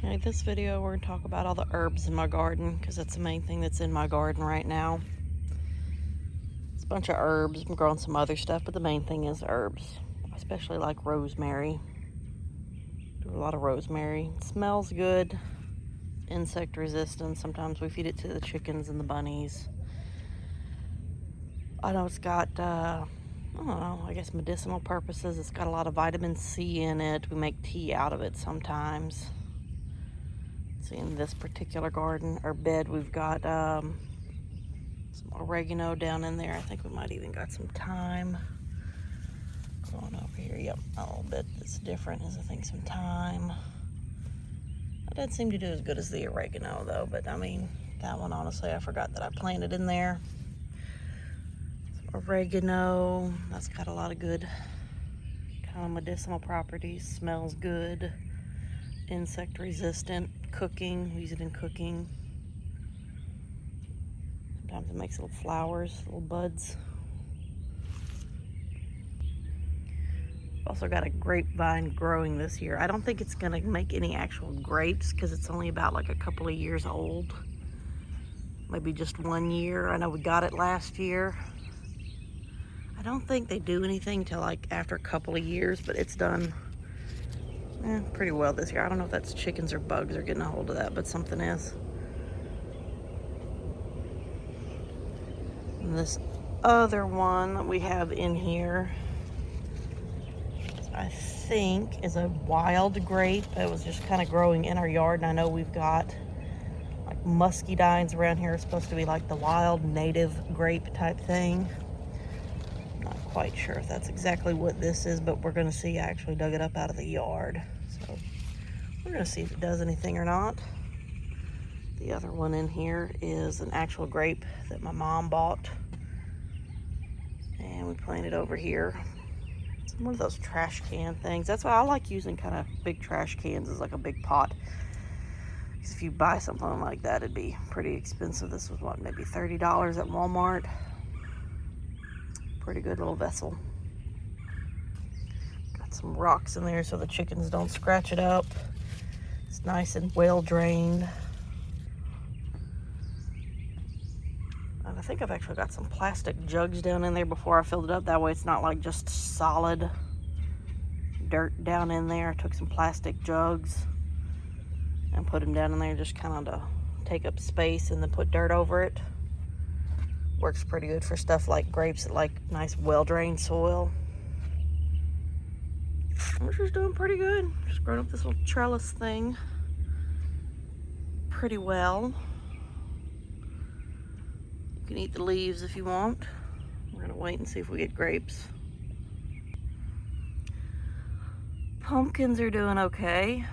Okay, this video we're going to talk about all the herbs in my garden because that's the main thing that's in my garden right now. It's a bunch of herbs. I'm growing some other stuff, but the main thing is herbs. I especially like rosemary. Do a lot of rosemary. It smells good. Insect resistant. Sometimes we feed it to the chickens and the bunnies. I know it's got, I don't know, I guess medicinal purposes. It's got a lot of vitamin C in it. We make tea out of it sometimes. See, in this particular garden or bed, we've got some oregano down in there. I think we might even got some thyme going over here. Yep, a little bit that's different is I think some thyme. That doesn't seem to do as good as the oregano though, but I mean, that one honestly I forgot that I planted in there. Some oregano, that's got a lot of good kind of medicinal properties, smells good, insect resistant, cooking, we use it in cooking. Sometimes it makes little flowers, little buds. Also got a grapevine growing this year. I don't think it's gonna make any actual grapes because it's only about like a couple of years old. Maybe just 1 year. I know we got it last year. I don't think they do anything till like after a couple of years, but it's done pretty well this year. I don't know if that's chickens or bugs are getting a hold of that, but something is. And this other one that we have in here, I think is a wild grape. It was just kind of growing in our yard, and I know we've got like muscadines around here. It's supposed to be like the wild native grape type thing. Not quite sure if that's exactly what this is, but we're gonna see. I actually dug it up out of the yard, so we're gonna see if it does anything or not. The other one in here is an actual grape that my mom bought, and we planted over here. It's one of those trash can things. That's why I like using kind of big trash cans as like a big pot. Because if you buy something like that, it'd be pretty expensive. This was what, maybe $30 at Walmart. Pretty good little vessel. Got some rocks in there so the chickens don't scratch it up. It's nice and well drained. And I think I've actually got some plastic jugs down in there before I filled it up. That way it's not like just solid dirt down in there. I took some plastic jugs and put them down in there just kind of to take up space and then put dirt over it. Works pretty good for stuff like grapes that like nice well-drained soil. Which is doing pretty good. Just growing up this little trellis thing pretty well. You can eat the leaves if you want. We're gonna wait and see if we get grapes. Pumpkins are doing okay.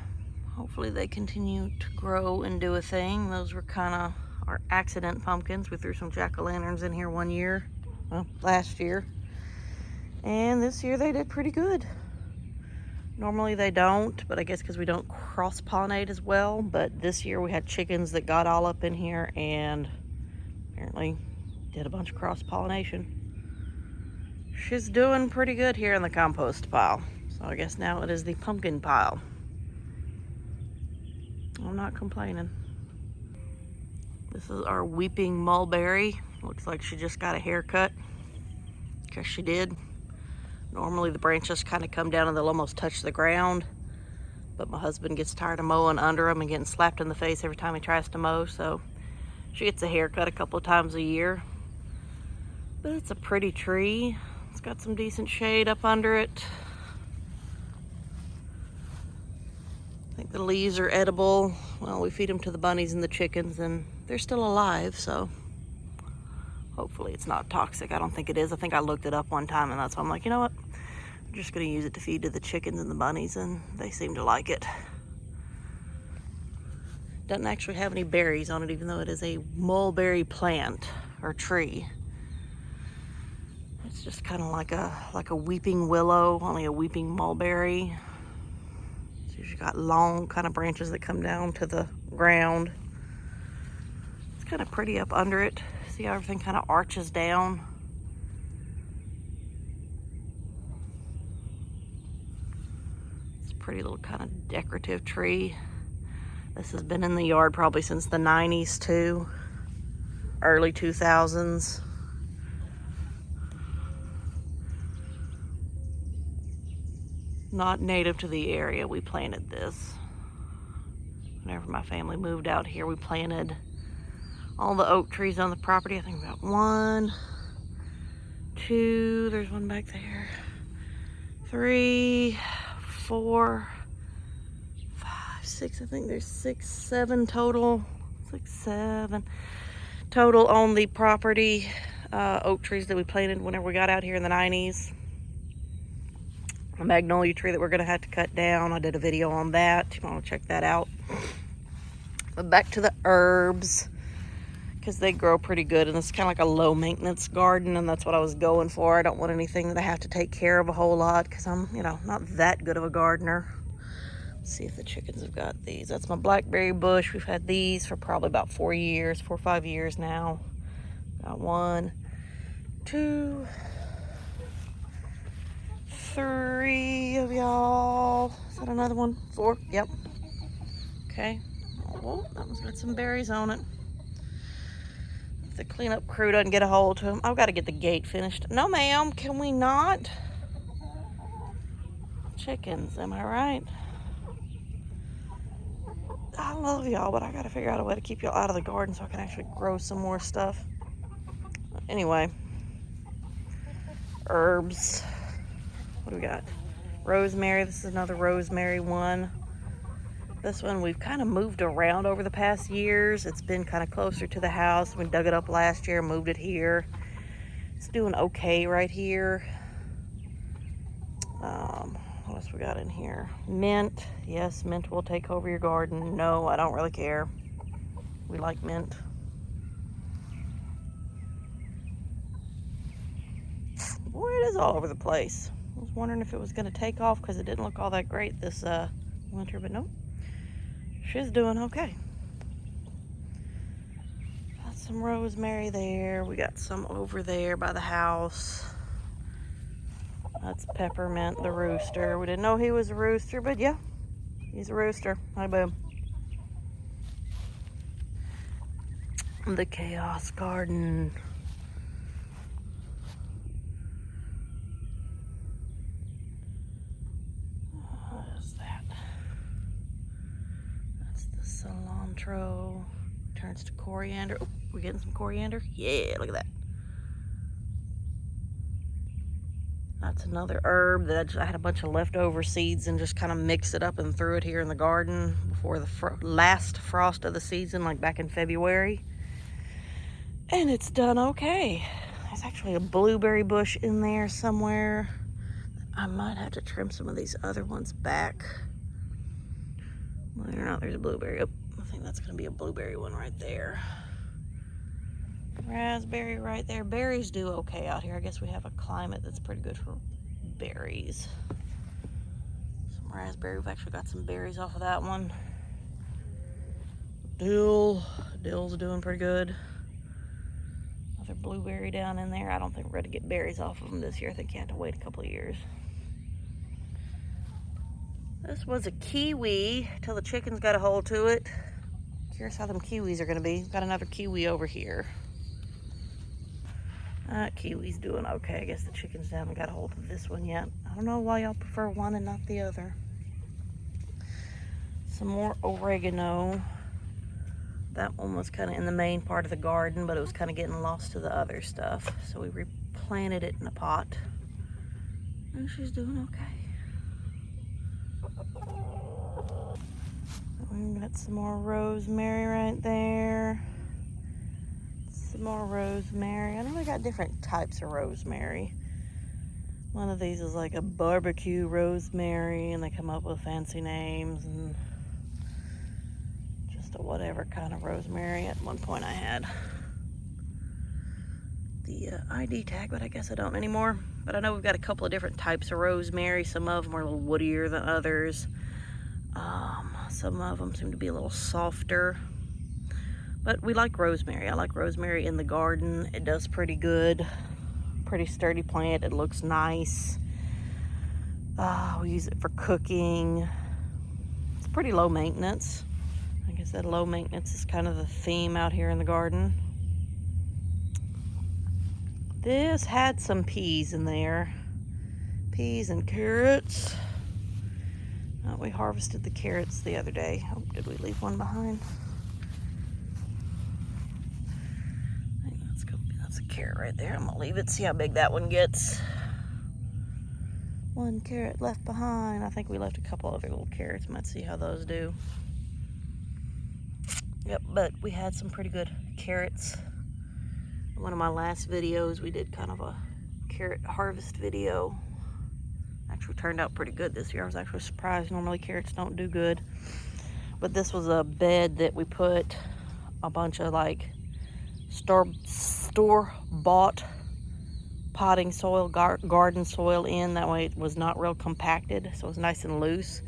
Hopefully they continue to grow and do a thing. Those were kind of our accident pumpkins. We threw some jack-o'-lanterns in here one year, well, last year. And this year they did pretty good. Normally they don't, but I guess because we don't cross-pollinate as well. But this year we had chickens that got all up in here and apparently did a bunch of cross-pollination. She's doing pretty good here in the compost pile. So I guess now it is the pumpkin pile. I'm not complaining. This is our weeping mulberry. Looks like she just got a haircut, because she did. Normally the branches kind of come down and they'll almost touch the ground, but my husband gets tired of mowing under them and getting slapped in the face every time he tries to mow, so she gets a haircut a couple of times a year. But it's a pretty tree. It's got some decent shade up under it. I think the leaves are edible. Well, we feed them to the bunnies and the chickens, and they're still alive, so hopefully it's not toxic. I don't think it is. I think I looked it up one time, and that's why I'm like, you know what? I'm just gonna use it to feed to the chickens and the bunnies, and they seem to like it. Doesn't actually have any berries on it, even though it is a mulberry plant or tree. It's just kind of like a weeping willow, only a weeping mulberry. So you've got long kind of branches that come down to the ground. It's kind of pretty up under it. See how everything kind of arches down? It's a pretty little kind of decorative tree. This has been in the yard probably since the 90s too, early 2000s. Not native to the area. We planted this. Whenever my family moved out here, we planted all the oak trees on the property. I think we got 1, 2, there's one back there, 3, 4, 5, 6, I think there's 6, 7 total. 6, 7 total on the property. Oak trees that we planted whenever we got out here in the 90s. A magnolia tree that we're going to have to cut down. I did a video on that. You want to check that out. But back to the herbs, because they grow pretty good, and it's kind of like a low maintenance garden, and that's what I was going for. I don't want anything that I have to take care of a whole lot, because I'm, not that good of a gardener. Let's see if the chickens have got these. That's my blackberry bush. We've had these for probably about 4 or 5 years now. Got 1, 2, 3 of y'all. Is that another one? 4? Yep. Okay. Oh, that one's got some berries on it. If the cleanup crew doesn't get a hold to them, I've got to get the gate finished. No, ma'am, can we not? Chickens, am I right? I love y'all, but I got to figure out a way to keep y'all out of the garden so I can actually grow some more stuff. Anyway, herbs. What do we got? Rosemary. This is another rosemary one. This one we've kind of moved around over the past years. It's been kind of closer to the house. We dug it up last year, moved it here. It's doing okay right here. What else we got in here? Mint. Yes, mint will take over your garden. No, I don't really care. We like mint. Boy, it is all over the place. I was wondering if it was going to take off because it didn't look all that great this winter, but nope. She's doing okay. Got some rosemary there. We got some over there by the house. That's Peppermint, the rooster. We didn't know he was a rooster, but yeah, he's a rooster. Hi, boo. The Chaos Garden. What is that? That's the cilantro. Turns to coriander. Oh, we're getting some coriander? Yeah, look at that. That's another herb that I had a bunch of leftover seeds and just kind of mixed it up and threw it here in the garden before the last frost of the season, like back in February. And it's done okay. There's actually a blueberry bush in there somewhere. I might have to trim some of these other ones back. Whether or not there's a blueberry. Oh, I think that's going to be a blueberry one right there. Raspberry right there. Berries do okay out here. I guess we have a climate that's pretty good for berries. Some raspberry. We've actually got some berries off of that one. Dill's doing pretty good. Another blueberry down in there. I don't think we're going to get berries off of them this year. I think you have to wait a couple of years. This was a kiwi till the chickens got a hold to it. Curious how them kiwis are going to be. Got another kiwi over here. Kiwi's doing okay. I guess the chickens haven't got a hold of this one yet. I don't know why y'all prefer one and not the other. Some more oregano. That one was kind of in the main part of the garden, but it was kind of getting lost to the other stuff. So we replanted it in a pot. And she's doing okay. We got some more rosemary right there. Some more rosemary. I know they got different types of rosemary. One of these is like a barbecue rosemary, and they come up with fancy names, and just a whatever kind of rosemary. At one point I had the ID tag, but I guess I don't anymore. But I know we've got a couple of different types of rosemary. Some of them are a little woodier than others. Some of them seem to be a little softer. But we like rosemary. I like rosemary in the garden. It does pretty good. Pretty sturdy plant. It looks nice. We use it for cooking. It's pretty low maintenance. Like I said, low maintenance is kind of the theme out here in the garden. This had some peas in there. Peas and carrots. We harvested the carrots the other day. Oh, did we leave one behind? I think that's a carrot right there. I'm gonna leave it, see how big that one gets. One carrot left behind. I think we left a couple other little carrots. Might see how those do. Yep, but we had some pretty good carrots. In one of my last videos, we did kind of a carrot harvest video. Actually turned out pretty good this year. I was actually surprised. Normally carrots don't do good. But this was a bed that we put a bunch of like store-bought potting soil, garden soil in. That way it was not real compacted, so it was nice and loose.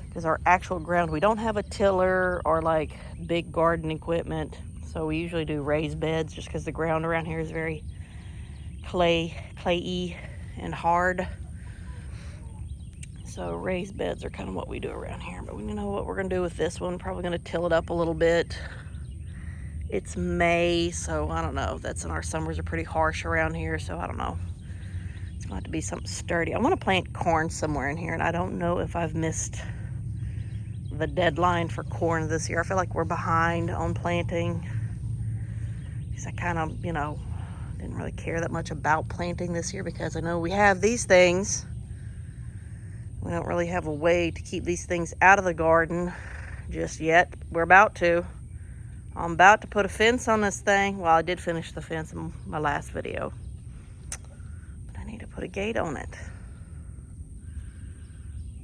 Because our actual ground, we don't have a tiller or like big garden equipment, so we usually do raised beds just because the ground around here is very clayey and hard. So raised beds are kind of what we do around here. But we know what we're gonna do with this one. Probably gonna till it up a little bit. It's May, so I don't know. That's in our summers are pretty harsh around here, so I don't know. It's gonna have to be something sturdy. I want to plant corn somewhere in here, and I don't know if I've missed the deadline for corn this year. I feel like we're behind on planting because I kind of, didn't really care that much about planting this year because I know we have these things. We don't really have a way to keep these things out of the garden just yet. We're about to. I'm about to put a fence on this thing. Well, I did finish the fence in my last video, but I need to put a gate on it.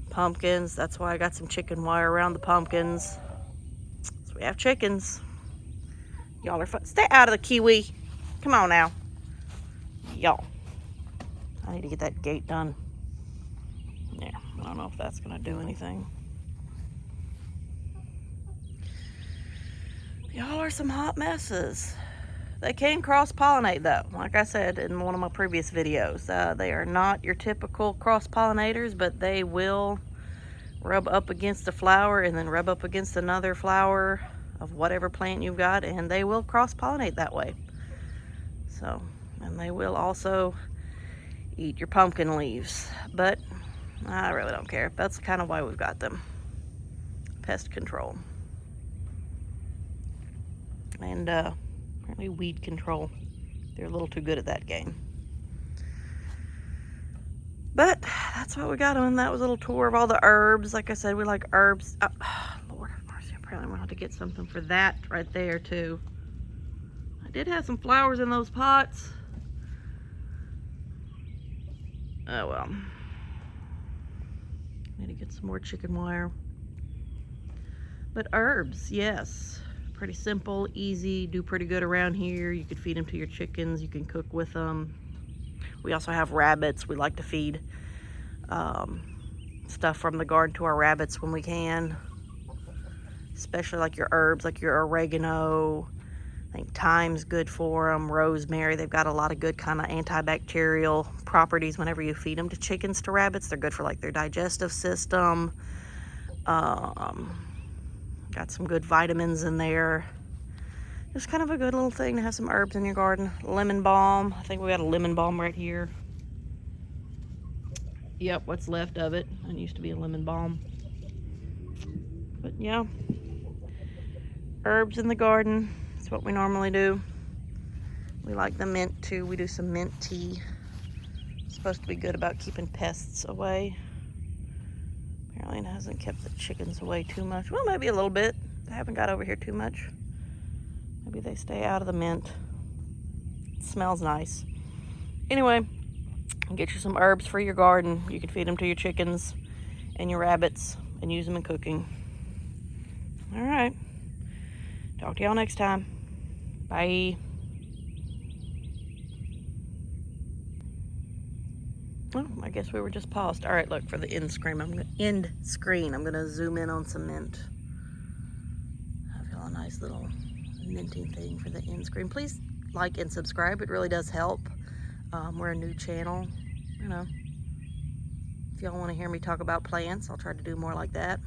Pumpkins, that's why I got some chicken wire around the pumpkins. So we have chickens. Y'all are fun. Stay out of the kiwi. Come on now. Y'all. I need to get that gate done. Yeah, I don't know if that's gonna do anything. Y'all are some hot messes. They can cross-pollinate though. Like I said in one of my previous videos, they are not your typical cross-pollinators, but they will rub up against a flower and then rub up against another flower of whatever plant you've got, and they will cross-pollinate that way. So, and they will also eat your pumpkin leaves, but I really don't care. That's kind of why we've got them. Pest control. And apparently weed control. They're a little too good at that game. But that's what we got on. That was a little tour of all the herbs. Like I said, we like herbs. Oh, Lord have mercy. Apparently I'm gonna have to get something for that right there too. I did have some flowers in those pots. Oh well. Need to get some more chicken wire. But herbs, yes. Pretty simple, easy, do pretty good around here. You could feed them to your chickens. You can cook with them. We also have rabbits. We like to feed stuff from the garden to our rabbits when we can. Especially like your herbs, like your oregano. I think thyme's good for them. Rosemary, they've got a lot of good kind of antibacterial properties whenever you feed them to chickens, to rabbits. They're good for like their digestive system. Got some good vitamins in there. Just kind of a good little thing to have some herbs in your garden. Lemon balm. I think we got a lemon balm right here. Yep, what's left of it. It used to be a lemon balm. But yeah, herbs in the garden. That's what we normally do. We like the mint too. We do some mint tea. It's supposed to be good about keeping pests away. Apparently it hasn't kept the chickens away too much. Well, maybe a little bit. They haven't got over here too much. Maybe they stay out of the mint. It smells nice. Anyway, get you some herbs for your garden. You can feed them to your chickens and your rabbits and use them in cooking. All right. Talk to y'all next time. Bye. Oh, I guess we were just paused. All right, look, for the end screen, I'm gonna zoom in on some mint. I've got a nice little minting thing for the end screen. Please like and subscribe. It really does help. We're a new channel. If y'all want to hear me talk about plants, I'll try to do more like that.